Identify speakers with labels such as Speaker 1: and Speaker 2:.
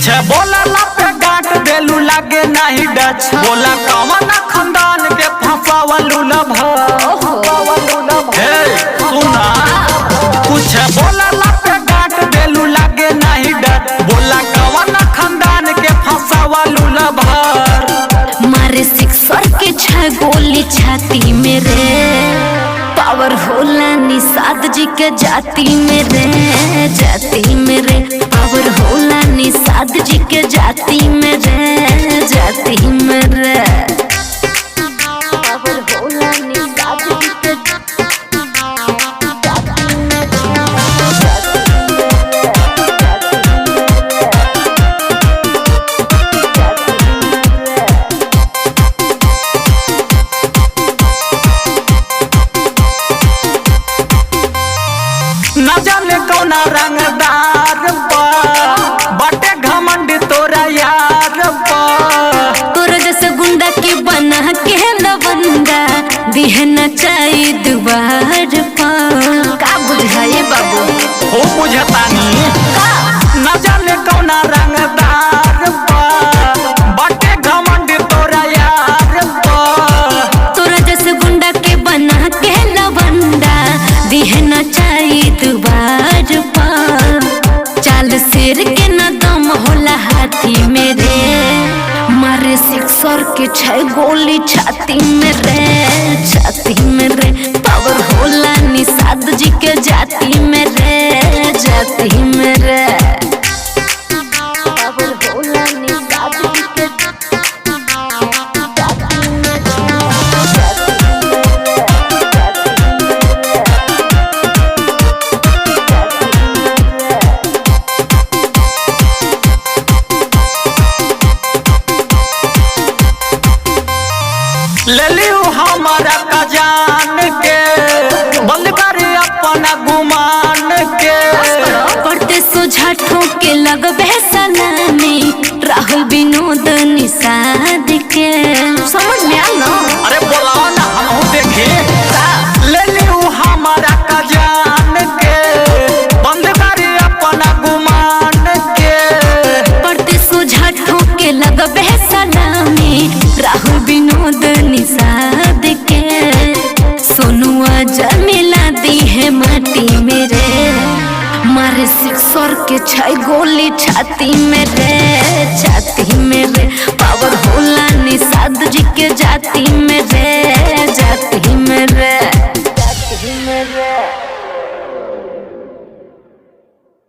Speaker 1: कुछ बोला पे गांठ देलू लागे नहीं डच बोला कवन खानदान के फंसावलू न सुना कुछ बोला पे गांठ देलू लागे नहीं डच बोला कवन खानदान के फंसावलू न भर
Speaker 2: मारे सिक्सर के 6 गोली छाती में रे पावर होला निषाद जी के जाति में रे पावर होला निषाद जी के जाति में रे पावर होला निषाद जी के
Speaker 1: न जाने कौना रंगदार बटे घमंड तोरा यार
Speaker 2: तोरा जैसे गुंडा के बना के लवंदा दिहना चाहिए दुबार का बुझाए बाबू
Speaker 1: हो बुझतानी न जाने कौना रंगदार बटे घमंड तोरा यार
Speaker 2: तोरा जैसे गुंडा के बना के लवंदा दिहना चाहिए दुबार चाल शेर के न दम होला हाथी में रे मारे सिक्सर के 6 गोली छाती में रे पावर होला निषाद जी के जाति में रे पावर होला निषाद जी के
Speaker 1: ले लियो हमारा का जान के बंद कर अपना गुमान के
Speaker 2: पढ़ते सोझाठों के लगबे सलामी राहुल विनोद निषाद के समझ में आ ना
Speaker 1: अरे बोलाओ ना हम देखे ले लियो हमारा का जान के बंद कर अपना गुमान के
Speaker 2: पढ़ते सोझाठों के लगबे सलामी राहुल विनोद निषाद के सोनुआ जमीला दी है माटी मेरे मारे सिक्सर के 6 गोली छाती में रे पावर होला निषाद जी के जाति में